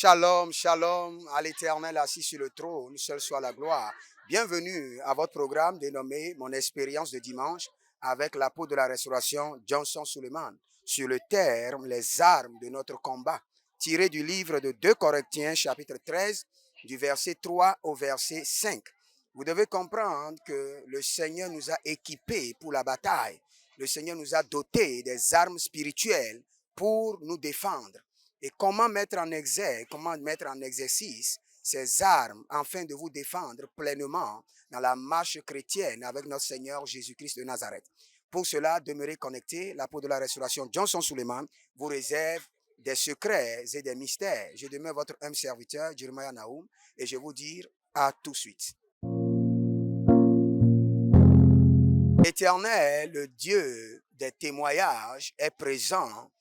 Shalom, shalom à l'Éternel assis sur le trône, seul soit la gloire. Bienvenue à votre programme dénommé Mon expérience de dimanche avec l'apôtre de la restauration Johnson Suleiman sur le terme Les armes de notre combat, tiré du livre de 2 Corinthiens chapitre 13 du verset 3 au verset 5. Vous devez comprendre que le Seigneur nous a équipés pour la bataille. Le Seigneur nous a dotés des armes spirituelles pour nous défendre. Et comment mettre en exercice ces armes afin de vous défendre pleinement dans la marche chrétienne avec notre Seigneur Jésus-Christ de Nazareth. Pour cela, demeurez connectés. L'apôtre de la restauration Johnson Suleiman vous réserve des secrets et des mystères. Je demeure votre humble serviteur, Jeremiah Naoum, et je vous dis à tout de suite. L'Éternel, le Dieu des témoignages, est présent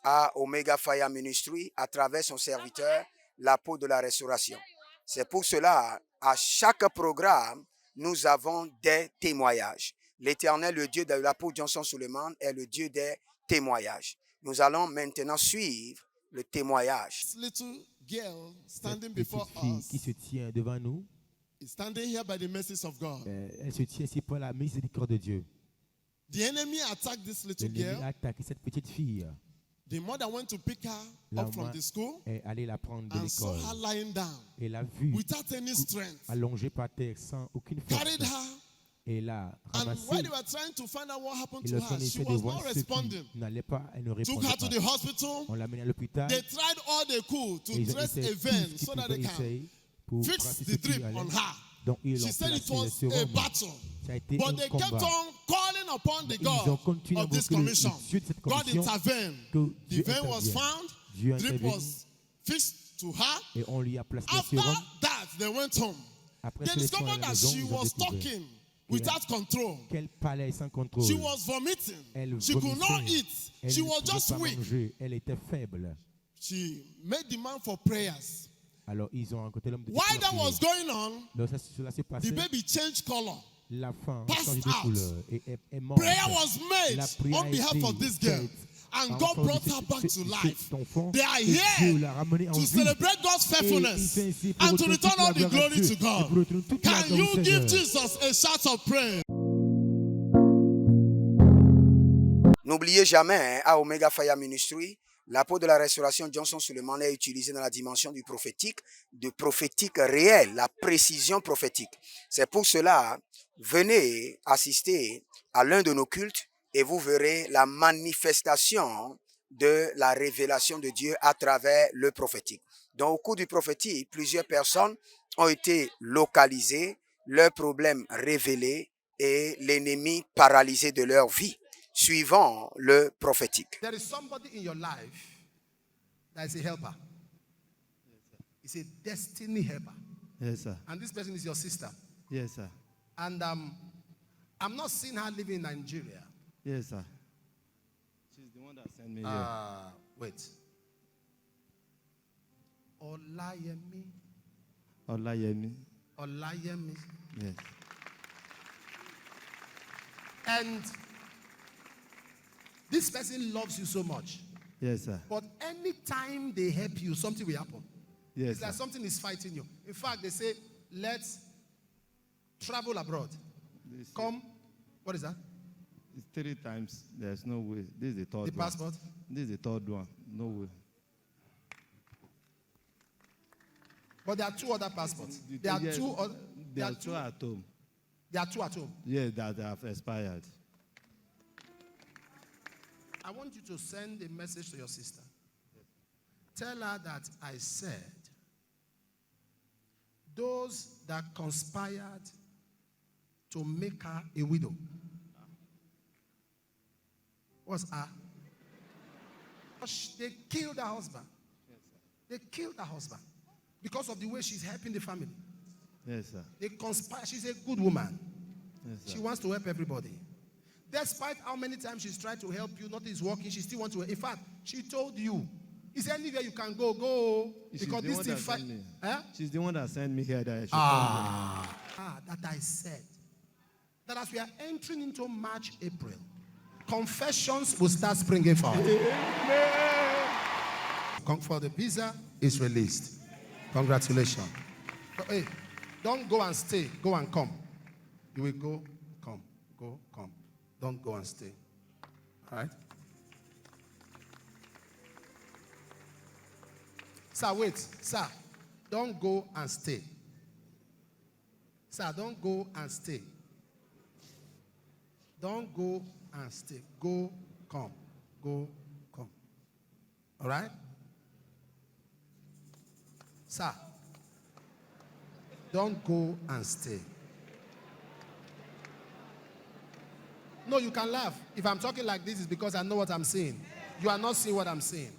à Omega Fire Ministry à travers son serviteur, l'apôtre de la restauration. C'est pour cela, à chaque programme, nous avons des témoignages. L'Éternel, le Dieu de l'apôtre Johnson Suleiman, est le Dieu des témoignages. Nous allons maintenant suivre le témoignage. Cette petite fille qui se tient devant nous, standing here by the mercies of God. Elle se tient ici par la miséricorde de Dieu. The enemy attacked this little L'ennemi girl. a attaqué cette petite fille. The mother went to pick her La up from maman the school est allée la prendre de and saw l'école. her lying down Et l'a vue without any strength. allongée par terre sans aucune force. Carried her, Et l'a and ramassée. when they were trying to find out what happened Et to lorsqu'on her, she essaie de was voir not ce responding. qui n'allait pas, elle ne Took répondait her to pas. the hospital. On l'a menée à l'hôpital. They tried all they could Et to ils ont dress essayé a tout vein ce qu'ils so that pouvaient they can essayer pour fix tracer the ce qui drip allait. on her. Donc ils She ont said it placé le was a sérum. battle. Ça a été But un they kept combat. on calling upon the Ils ont God continué à of this invoquer le commission. Dieu de cette God commission. intervened. Que The Dieu vein was intervienne. found. Dieu Drip intervenu. was fixed to her. Et on lui a placé le After sérum. that, they went home. Après They ce les soins à discovered la that maison, she ils ont was découvert talking without control. qu'elle parlait sans contrôle. She was vomiting. Elle She could not vomissait. eat. Elle She ne was pouvait just pas weak. manger. Elle était faible. She made demand for prayers. Alors ils ont rencontré l'homme de Dieu. While that was going on, Lorsque cela s'est passé, the baby changed color. l'enfant a passed changé de out. couleur et est mort. Prayer was made La prière on a behalf été of this girl. faite And en God faveur brought de her back to cet life. enfant. They are Et Dieu here l'a ramené en to vie. celebrate God's Et il faithfulness fait ainsi pour and to retourner return toute la all the gloire à glory Dieu. to Et God. pour retourner toute la Can gloire au you give Seigneur. Jesus a shout of praise? N'oubliez jamais, à Omega Fire Ministry, l'apôtre de la restauration Johnson Suleiman est utilisé dans la dimension du prophétique réel, la précision prophétique. C'est pour cela, venez assister à l'un de nos cultes et vous verrez la manifestation de la révélation de Dieu à travers le prophétique. Donc, au cours du prophétique, plusieurs personnes ont été localisées, leurs problèmes révélés et l'ennemi paralysé de leur vie, suivant le prophétique. There is somebody in your life that is a helper. It's a destiny helper. Yes, sir. And this person is your sister. Yes, sir. And I'm not seeing her living in Nigeria. Yes, sir. She's the one that sent me here. Wait. Olayemi. Olayemi. Olayemi. Yes. And this person loves you so much. Yes, sir. But anytime they help you, something will happen. Yes, It's like sir. something is fighting you. In fact, they say, let's travel abroad. This, Come. What is that? it's 3 times. There's no way. This is the third The one. passport? This is the third one. No way. But there are 2 other passports. There are Yes, 2 other. There are 2 at home. There are 2 at home. Yes, that have expired. I want you to send a message to your sister. Tell her that I said, those that conspired to make her a widow. What's her? They killed her husband. They killed her husband because of the way she's helping the family. Yes, sir. They conspire. She's a good woman. Yes, sir. She wants to help everybody. Despite how many times she's tried to help you, nothing is working, she still wants to help. In fact, she told you, is there anywhere you can go? Go. She's Because the this one thing that fight. sent me. Huh? She's the one that sent me here. That I should That I said. That as we are entering into March, April, confessions will start springing forth. Come for the visa is released. Congratulations. Hey, don't go and stay. Go and come. You will go, come, go, come. Don't go and stay. All right? Sir, wait. Sir, don't go and stay. Sir, don't go and stay. Don't go and stay. Go, come. Go, come. All right? Sir, don't go and stay. No, you can laugh. If I'm talking like this, it's because I know what I'm saying. You are not seeing what I'm saying.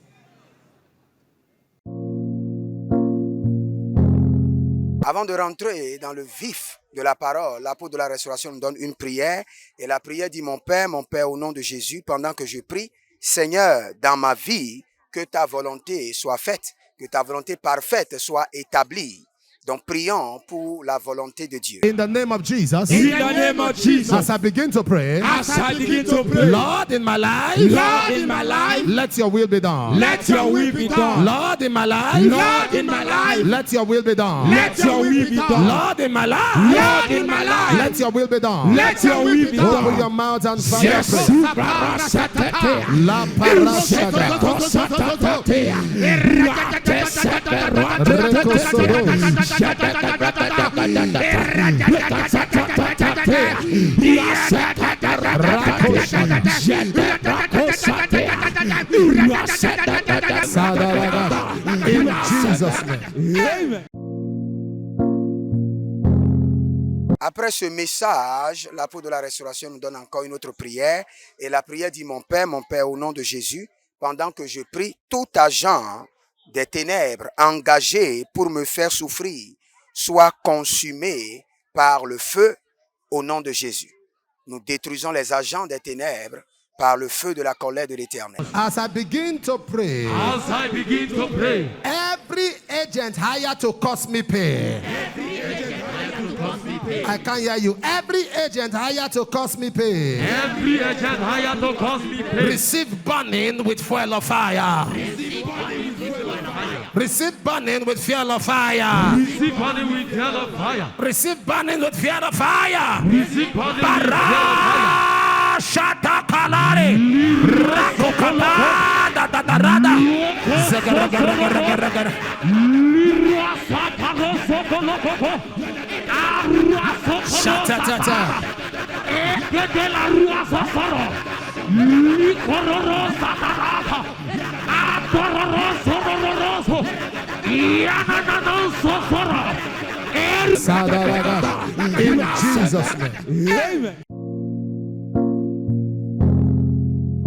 Avant de rentrer dans le vif de la parole, l'apôtre de la restauration nous donne une prière. Et la prière dit, mon Père, au nom de Jésus, pendant que je prie, Seigneur, dans ma vie, que ta volonté soit faite, que ta volonté parfaite soit établie. Donc, prions pour la volonté de Dieu. In the name of Jesus. In the name of Jesus. As I begin to pray. As I begin to pray. Lord, in my life. Lord, in my life. Let your will be done. Let your will be done. Lord, in my life. Lord, in my life. Let your will be done. Let your will be done. Lord, in my life. Lord, in my life. Let your will be done. Let your will be Open done. your mouth and fire. Yes. La parashada. In Jesus' name. Après ce message, l'apôtre de la restauration nous donne encore une autre prière. Et la prière dit, mon Père, au nom de Jésus, pendant que je prie, tout agent des ténèbres engagé pour me faire souffrir soit consumé par le feu au nom de Jésus. Nous détruisons les agents des ténèbres par le feu de la colère de l'Éternel. As I begin to pray. As I begin to pray. Every agent hired to cause me pain. I can't hear you. Every agent hired to cause me pain. Every agent hired to cause me pain. Receive burning with fuel of fire. Receive burning with fuel of fire. Receive burning with fuel of fire. Receive burning with fuel of fire. Receive burning with fuel of fire. Shata kalare. Rakokala da da da da da. Zagaragaragaragara. Shatatata. In Jesus' name. Amen.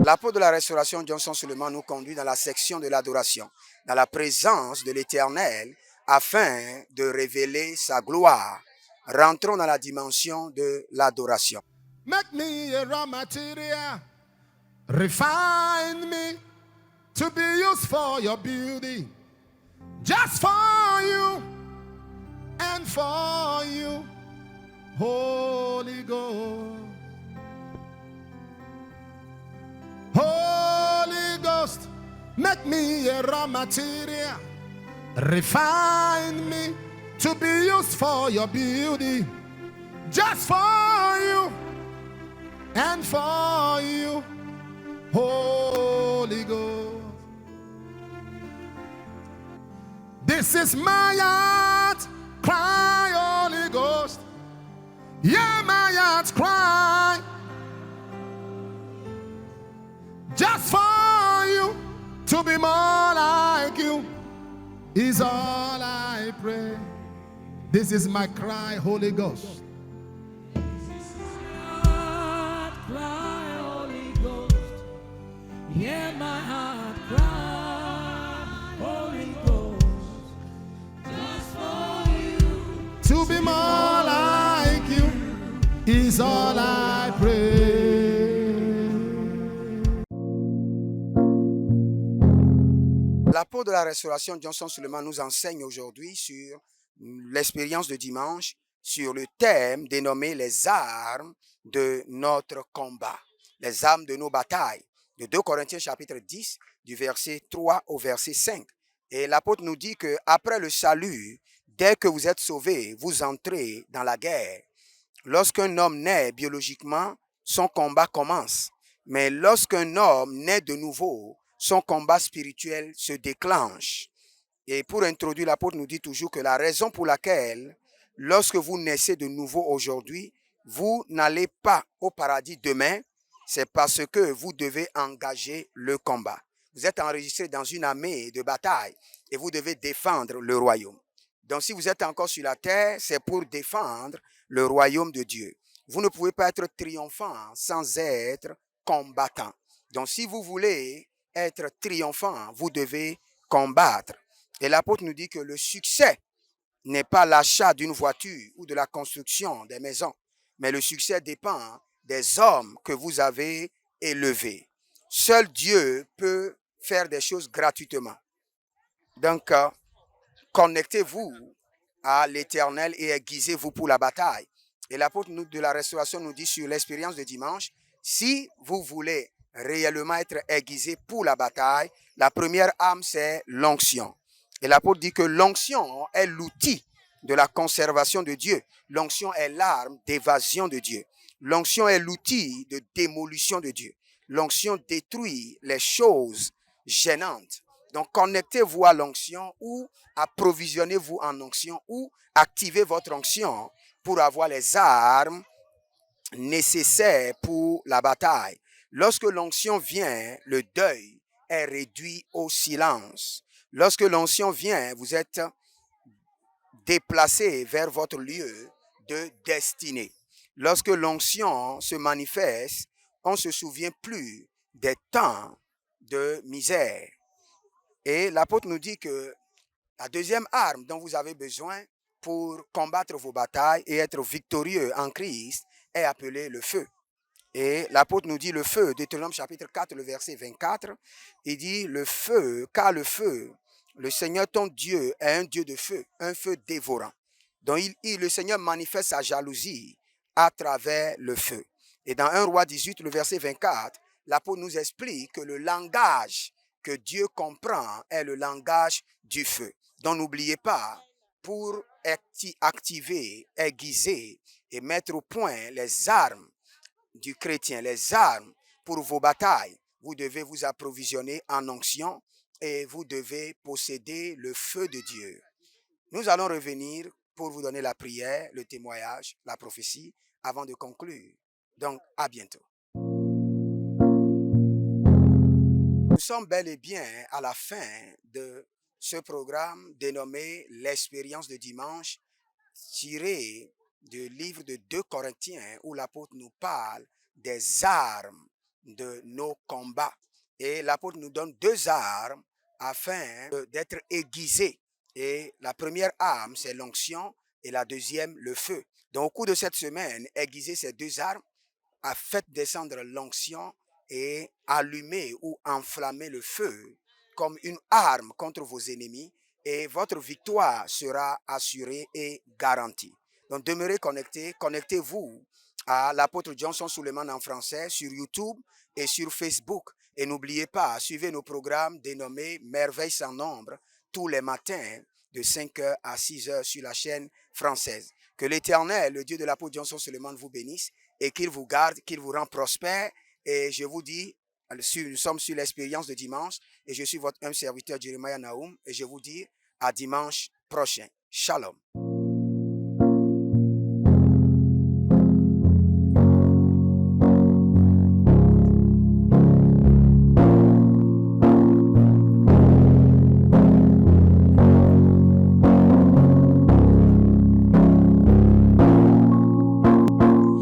L'apôtre de la restauration, Johnson Suleiman, nous conduit dans la section de l'adoration, dans la présence de l'Éternel, afin de révéler sa gloire. Rentrons dans la dimension de l'adoration. Make me a raw material. Refine me to be used for your beauty. Just for you and for you, Holy Ghost. Holy Ghost, make me a raw material. Refine me to be used for your beauty. Just for you and for you, Holy Ghost. This is my heart cry, Holy Ghost. Yeah, my heart cry. Just for you to be more like you is all I pray. This is my cry, Holy Ghost. This is my heart cry, Holy Ghost. Hear my heart cry, Holy Ghost. Just for you To be more like you is all I pray. L'apôtre de la restauration, Johnson Suleiman, nous enseigne aujourd'hui sur l'expérience de dimanche, sur le thème dénommé les armes de notre combat, les armes de nos batailles, de 2 Corinthiens chapitre 10, du verset 3 au verset 5. Et l'apôtre nous dit que après le salut, dès que vous êtes sauvés, vous entrez dans la guerre. Lorsqu'un homme naît biologiquement, son combat commence. Mais lorsqu'un homme naît de nouveau, son combat spirituel se déclenche. Et pour introduire, l'apôtre nous dit toujours que la raison pour laquelle, lorsque vous naissez de nouveau aujourd'hui, vous n'allez pas au paradis demain, c'est parce que vous devez engager le combat. Vous êtes enregistré dans une armée de bataille et vous devez défendre le royaume. Donc si vous êtes encore sur la terre, c'est pour défendre le royaume de Dieu. Vous ne pouvez pas être triomphant sans être combattant. Donc si vous voulez être triomphant, vous devez combattre. Et l'apôtre nous dit que le succès n'est pas l'achat d'une voiture ou de la construction des maisons, mais le succès dépend des hommes que vous avez élevés. Seul Dieu peut faire des choses gratuitement. Donc, connectez-vous à l'Éternel et aiguisez-vous pour la bataille. Et l'apôtre de la restauration nous dit sur l'expérience de dimanche, si vous voulez réellement être aiguisé pour la bataille, la première arme, c'est l'onction. Et l'apôtre dit que l'onction est l'outil de la conservation de Dieu. L'onction est l'arme d'évasion de Dieu. L'onction est l'outil de démolition de Dieu. L'onction détruit les choses gênantes. Donc, connectez-vous à l'onction ou approvisionnez-vous en onction ou activez votre onction pour avoir les armes nécessaires pour la bataille. Lorsque l'onction vient, le deuil est réduit au silence. Lorsque l'onction vient, vous êtes déplacé vers votre lieu de destinée. Lorsque l'onction se manifeste, on ne se souvient plus des temps de misère. Et l'apôtre nous dit que la deuxième arme dont vous avez besoin pour combattre vos batailles et être victorieux en Christ est appelée le feu. Et l'apôtre nous dit le feu, Deutéronome chapitre 4, le verset 24, il dit le feu, car le feu, le Seigneur ton Dieu est un Dieu de feu, un feu dévorant. Donc le Seigneur manifeste sa jalousie à travers le feu. Et dans 1 Roi 18, le verset 24, l'apôtre nous explique que le langage que Dieu comprend est le langage du feu. Donc n'oubliez pas, pour activer, aiguiser et mettre au point les armes du chrétien, les armes pour vos batailles, vous devez vous approvisionner en onction et vous devez posséder le feu de Dieu. Nous allons revenir pour vous donner la prière, le témoignage, la prophétie, avant de conclure. Donc, à bientôt. Nous sommes bel et bien à la fin de ce programme dénommé l'expérience de dimanche, tiré du livre de 2 Corinthiens où l'apôtre nous parle des armes de nos combats. Et l'apôtre nous donne 2 armes afin d'être aiguisés. Et la première arme, c'est l'onction et la deuxième, le feu. Donc au cours de cette semaine, aiguisez ces 2 armes, faites descendre l'onction et allumer ou enflammer le feu comme une arme contre vos ennemis et votre victoire sera assurée et garantie. Donc demeurez connectés, connectez-vous à l'apôtre Johnson Suleiman en français sur YouTube et sur Facebook. Et n'oubliez pas, suivez nos programmes dénommés Merveilles sans nombre tous les matins de 5h à 6h sur la chaîne française. Que l'Éternel, le Dieu de l'apôtre Johnson Suleiman vous bénisse et qu'il vous garde, qu'il vous rend prospère. Et je vous dis, nous sommes sur l'expérience de dimanche et je suis votre humble serviteur Jeremiah Naoum et je vous dis à dimanche prochain. Shalom.